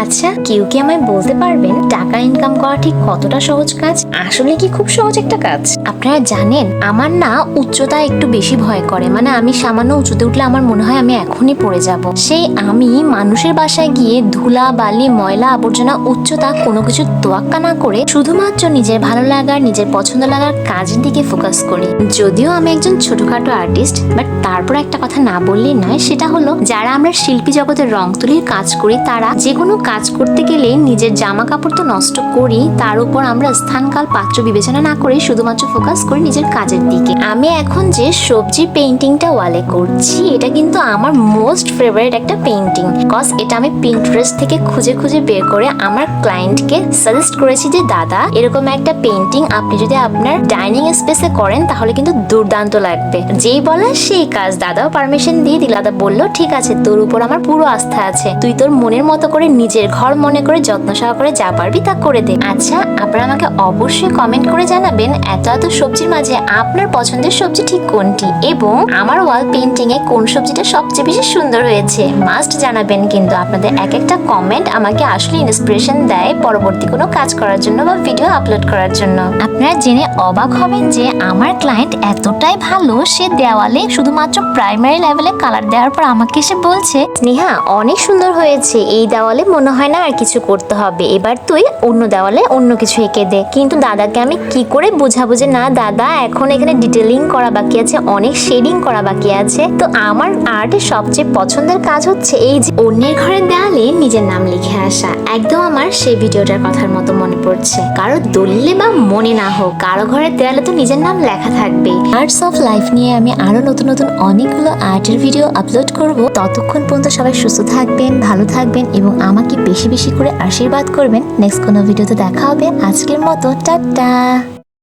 আচ্ছা, কেউ কি আমায় বলতে পারবেন টাকা ইনকাম করা ঠিক কতটা সহজ কাজ? আসলে কি খুব সহজ একটা কাজ? আপনারা জানেন, আমার না উচ্চতা একটু বেশি ভয় করে। মানে আমি সামান্য উঁচুতে উঠলে আমার মনে হয় আমি এখনই পড়ে যাব। সেই আমি মানুষের বাসায় গিয়ে ধুলা বালি ময়লা আবর্জনা উচ্চতা কোনো কিছু তোয়াক্কা না করে শুধুমাত্র নিজের ভালো লাগার নিজের পছন্দ লাগার কাজের দিকে ফোকাস করি। যদিও আমি একজন ছোটখাটো আর্টিস্ট, বাট তারপর একটা কথা না বললেই নয়, সেটা হলো যারা আমরা শিল্পী জগতের রং তুলির কাজ করি তারা যে কোনো কাজ করতে গেলে নিজের জামা কাপড় তো নষ্ট করি, তার উপর আমরা স্থানকাল পাত্র বিবেচনা না করে শুধুমাত্র ফোকাস করি নিজের কাজের দিকে। আমি এখন যে সবজি পেইন্টিংটা ওয়ালে করছি, এটা কিন্তু আমার মোস্ট ফেভারিট একটা পেইন্টিং। কজ এটা আমি পিন্টারেস্ট থেকে খুঁজে খুঁজে বের করে আমার ক্লায়েন্টকে সাজেস্ট করেছি যে দাদা এরকম একটা পেইন্টিং আপনি যদি আপনার ডাইনিং স্পেসে করেন তাহলে কিন্তু দুর্দান্ত লাগবে। যেই বলা সেই কাজ, দাদাও পারমিশন দিয়ে দিল। দাদা বললো ঠিক আছে, তোর উপর আমার পুরো আস্থা আছে, তুই তোর মনের মতো করে নিজের ঘর মনে করে যত্ন সহকারে যা পারবি তা করে দে। আচ্ছা, আপনারা আমাকে অবশ্যই কমেন্ট করে জানাবেন এত এত সবজির মাঝে আপনার পছন্দের সবজি ঠিক কোনটি, এবং আমার ওয়াল পেইন্টিং এ কোন সবজিটা সবচেয়ে বেশি সুন্দর হয়েছে মাস্ট জানাবেন। কিন্তু আপনাদের এক একটা কমেন্ট আমাকে আসলে ইন্সপিরেশন দেয় পরবর্তী কোনো কাজ করার জন্য বা ভিডিও আপলোড করার জন্য। আপনারা জেনে অবাক হবেন যে আমার ক্লায়েন্ট এতটাই ভালো, সে দেওয়ালে শুধুমাত্র প্রাইমারি লেভেলে কালার দেওয়ার পর আমাকে এসে বলছে, স্নেহা অনেক সুন্দর হয়েছে, এই দেওয়ালে মনে হয় না আর কিছু করতে হবে, এবার তুই অন্য দেওয়ালে অন্য কিছু এঁকে দে। কিন্তু দাদাকে আমি কি করে বোঝাবো যে না দাদা, এখন এখানে ডিটেলিং করা বাকি আছে, অনেক শেডিং করা বাকি আছে। তো আমার আর্টের সবচেয়ে পছন্দের কাজ হচ্ছে এই যে অন্যের ঘরের দেওয়ালে নিজের নাম লিখে আসা। একদম আমার সেই ভিডিওটার কথার মতো মনে পড়ছে। কারো দলিলে বা মনে না হোক, কারো ঘরের দেওয়ালে তো নিজের নাম লেখা থাকবে। আর্টস অফ লাইফ নিয়ে আমি আরো নতুন নতুন অনেকগুলো আর্টের ভিডিও আপলোড করব। ততক্ষণ পর্যন্ত সবাই সুস্থ থাকবেন, ভালো থাকবেন এবং আমাকে বেশি বেশি করে আশীর্বাদ করবেন। নেক্সট কোনো ভিডিওতে দেখা হবে। আজকের মতো টাটা।